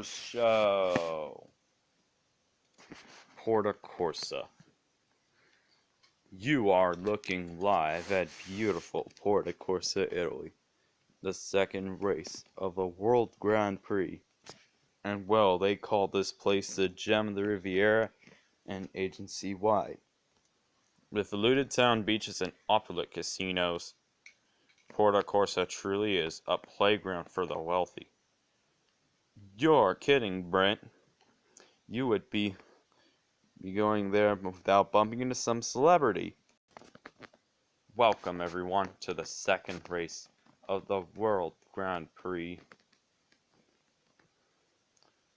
the show. Porta Corsa. You are looking live at beautiful Porta Corsa, Italy, the second race of a World Grand Prix. And well, they call this place the Gem of the Riviera and agency wide. With looted town beaches and opulent casinos, Porta Corsa truly is a playground for the wealthy. You're kidding, Brent. You would be going there without bumping into some celebrity. Welcome everyone to the second race of the World Grand Prix.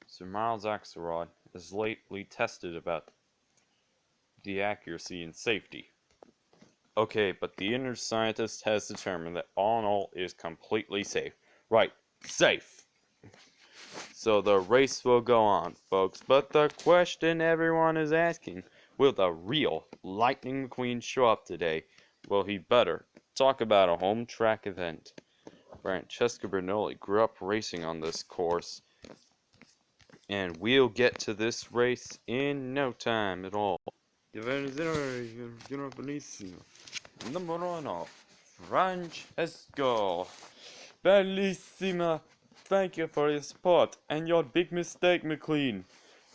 Sir Miles Axelrod is lately tested about the accuracy and safety. Okay, but the inner scientist has determined that all in all is completely safe. Right, safe! So the race will go on, folks, but the question everyone is asking, will the real Lightning McQueen show up today? Well, he better. Talk about a home track event. Francesco Bernoulli grew up racing on this course, and we'll get to this race in no time at all. Number 1, Francesco. Bellissima. Thank you for your support and your big mistake, McQueen.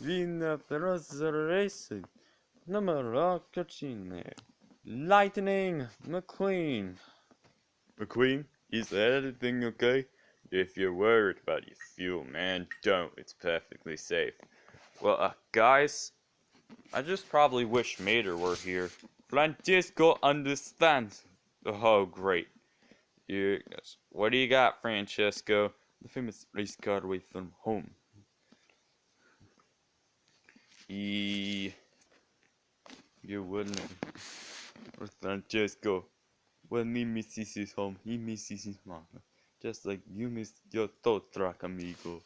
Vinna Rosa Racing. Numero 14. Lightning McQueen. McQueen, is everything okay? If you're worried about your fuel, man, don't. It's perfectly safe. Well, guys, I just probably wish Mater were here. Francesco understands. Oh, great. Yes. What do you got, Francesco? The famous race car away from home. You wouldn't. Francesco. When he misses his home, he misses his mama. Just like you missed your tow truck, amigo.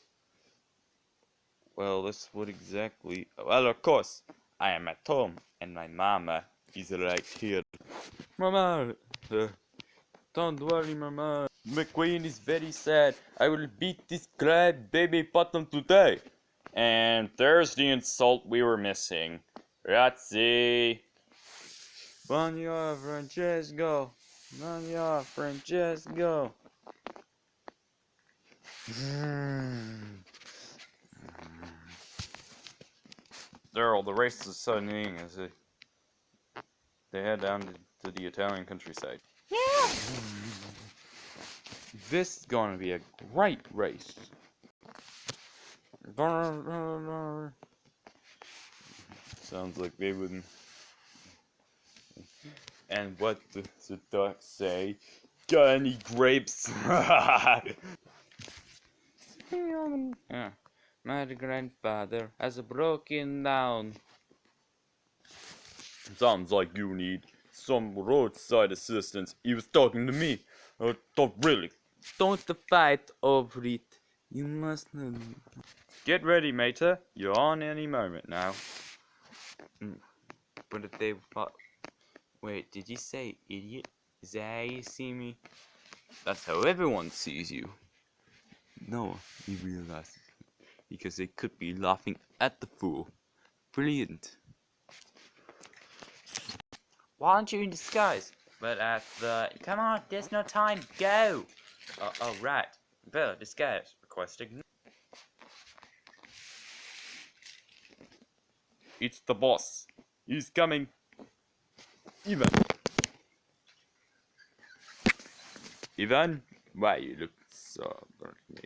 Well, that's what exactly. Well, of course, I am at home, and my mama is right here. Mama! Don't worry, Mama. McQueen is very sad. I will beat this glad baby bottom today. And there's the insult we were missing. Grazie. Buongiorno, Francesco. Buongiorno, Francesco. Daryl, the race is suddenly as they head down to the Italian countryside. Yeah. This is going to be a great race. Sounds like they wouldn't. And what does the duck say? Got any grapes? Yeah. My grandfather has broken down. Sounds like you need some roadside assistance. He was talking to me. Don't really. Don't fight over it. You must know. Get ready, Mater. You're on any moment now. But if they... Wait, did you say idiot? Is that how you see me? That's how everyone sees you. No, you realize it. Because they could be laughing at the fool. Brilliant. Why aren't you in disguise? But at the... Come on, there's no time. Go! Oh, right. Bella, disguise. Requesting. It's the boss. He's coming. Ivan. Ivan? Why you look so burnt me?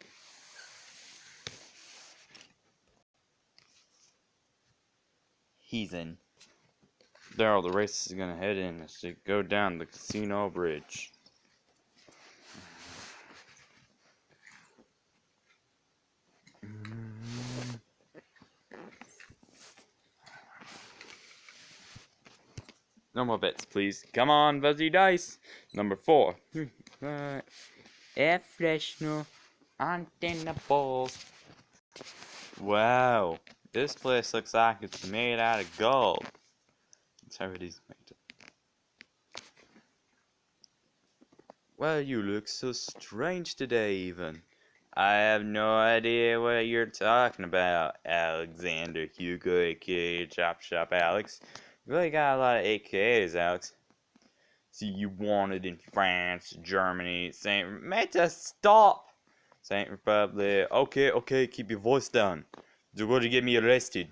He's in. Daryl, the race is gonna head in as they go down the casino bridge. No more bets, please. Come on, Buzzy Dice. Number 4. Air freshener, antenna balls. Wow, this place looks like it's made out of gold. That's how it is made. Well, you look so strange today, even. I have no idea what you're talking about, Alexander Hugo, aka Chop Shop Alex. You really got a lot of AKAs, Alex. See, you wanted in France, Germany, Saint... Meta, stop! Saint Republic. Okay, keep your voice down. You're going to get me arrested.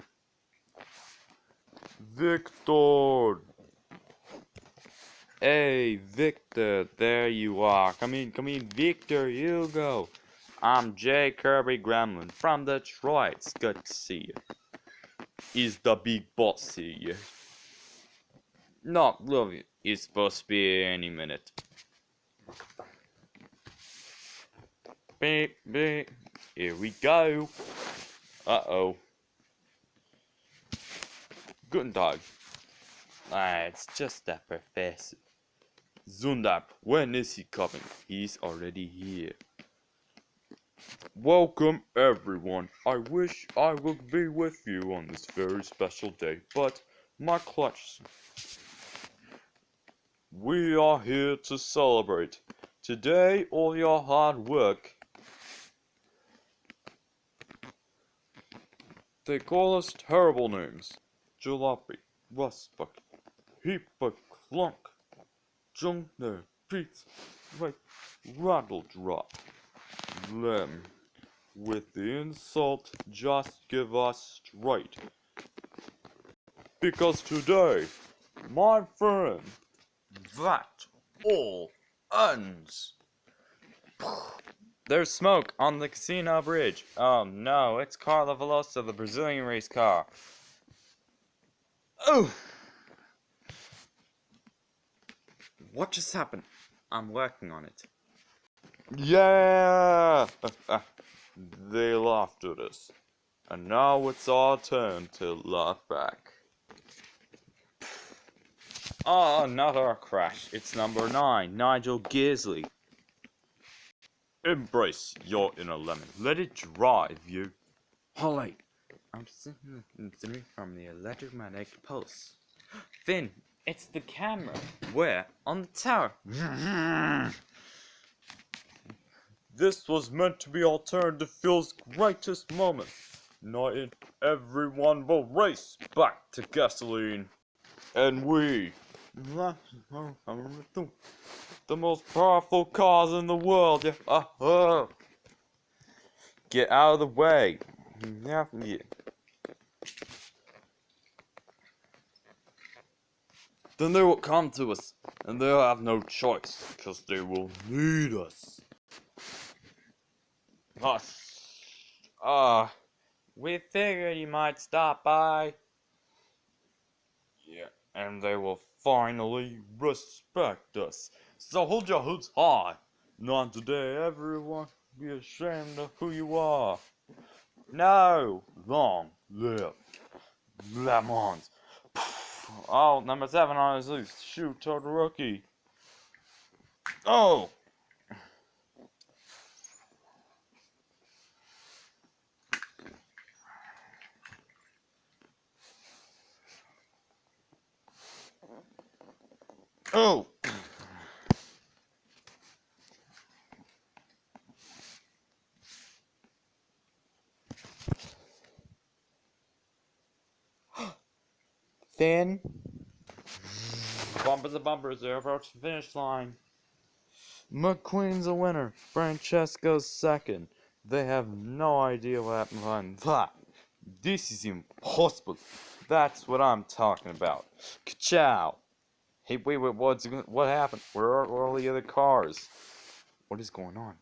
Victor! Hey, Victor, there you are. Come in, Victor Hugo. I'm J. Kirby Gremlin from Detroit. It's good to see you. Is the big boss here? Not really. It's supposed to be any minute. Beep, beep. Here we go. Uh-oh. Guten Tag. It's just that professor. Zundap, when is he coming? He's already here. Welcome everyone. I wish I would be with you on this very special day, but my clutch. We are here to celebrate. Today, all your hard work. They call us terrible names. Jalopy, Rustbuck, Heapbuck, Clunk, Jungle, Pizza, right, Rattle Drop, Lem. With the insult, just give us straight. Because today, my friend, that all ends. There's smoke on the casino bridge. Oh no, it's Carla Veloso, the Brazilian race car. Oh! What just happened? I'm working on it. Yeah! They laughed at us. And now it's our turn to laugh back. Oh, another crash. It's number 9, Nigel Gisley. Embrace your inner lemon. Let it drive you. Holly, I'm sitting from the electromagnetic pulse. Finn, it's the camera. Where? On the tower. This was meant to be Alternative Fuel's greatest moment. Not in everyone will race back to gasoline. And we, the most powerful cars in the world. Get out of the way. Yeah. Then they will come to us, and they'll have no choice, because they will need us. We figured you might stop by. Yeah, and they will finally respect us. So hold your hoods high. Not today, everyone. Be ashamed of who you are. No! Long live Le Mans. Oh, number 7 on his loose. Shoot toward the rookie. Oh! Oh! Thin. Bumpers are bumpers, they're approaching the finish line. McQueen's a winner. Francesco's second. They have no idea what happened behind that. This is impossible. That's what I'm talking about. Ka-chow. Hey, wait, what happened? Where are all the other cars? What is going on?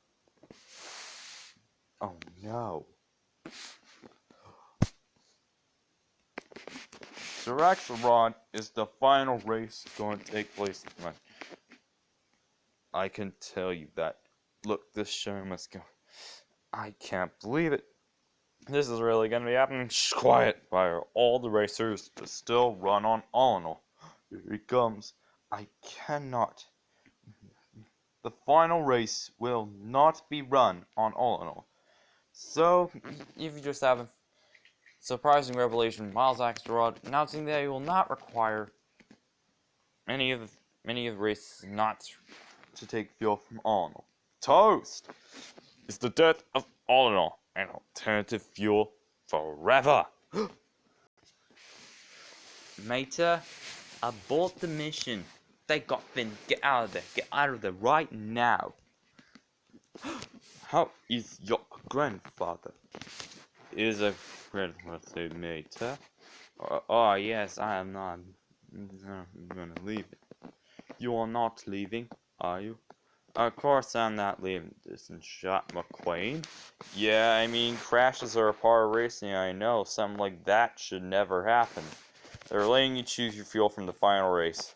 Oh no. Siraxaron is the final race going to take place tonight. I can tell you that. Look, this show must go. I can't believe it. This is really going to be happening. Shh, quiet. Why are all the racers to still run on all in all? Here he comes. I cannot. The final race will not be run on all in all. So, if you just have a surprising revelation, Miles Axelrod announcing that he will not require many of the races not to take fuel from all in all. Toast is the death of all in all, an alternative fuel forever. Mater, abort the mission. They got Finn. Get out of there. Get out of there right now. How is your grandfather? Is a grandfather, Mater? Oh, yes, I am not. I'm gonna leave it. You are not leaving, are you? Of course I'm not leaving this and shot McQueen. Yeah, I mean, crashes are a part of racing, I know. Something like that should never happen. They're letting you choose your fuel from the final race.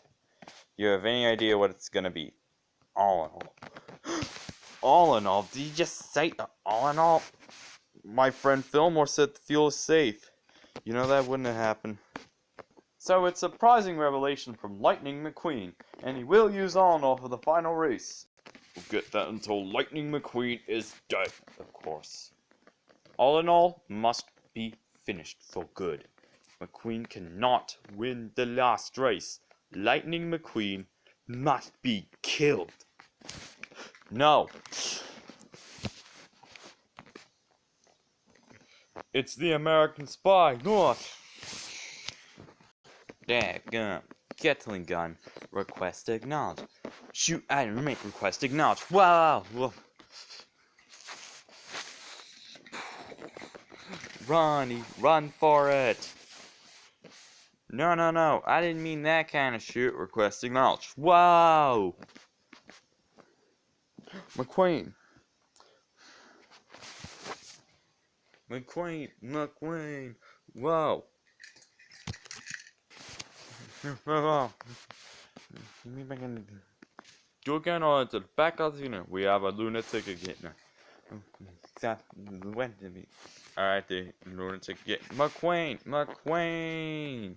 You have any idea what it's gonna be? All in all. All in all? Did you just say all in all? My friend Fillmore said the fuel is safe. You know that wouldn't have happened. So it's a surprising revelation from Lightning McQueen, and he will use all in all for the final race. We'll get that until Lightning McQueen is dead, of course. All in all must be finished for good. McQueen cannot win the last race. Lightning McQueen must be killed. No. It's the American spy. No. Daggum. Gatling gun. Request acknowledged. Shoot item remain. Request acknowledged. Wow. Ronnie, run for it. No. I didn't mean that kind of shoot. Request acknowledged. Wow. McQueen. Whoa. Do again or to the back of the unit. We have a lunatic again. Alright, the lunatic again. McQueen!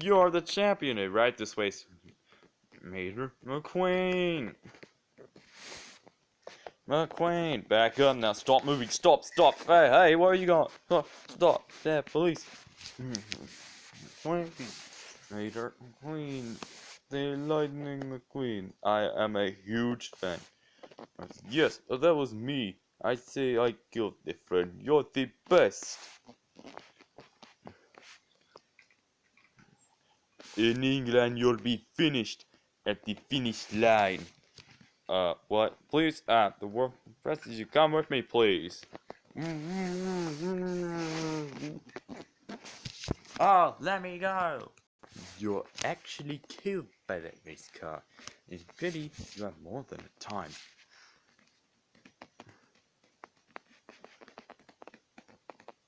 You're the champion, right this way. Major McQueen! Back up now. Stop moving. Stop. Hey, where are you going? Stop. There, police. Major McQueen. The Lightning McQueen. I am a huge fan. Yes, that was me. I say I killed the friend. You're the best. In England, you'll be finished at the finish line. What? Please, the world press you come with me, please. Oh, let me go. You're actually killed by that race car. It's pity you have more than a time.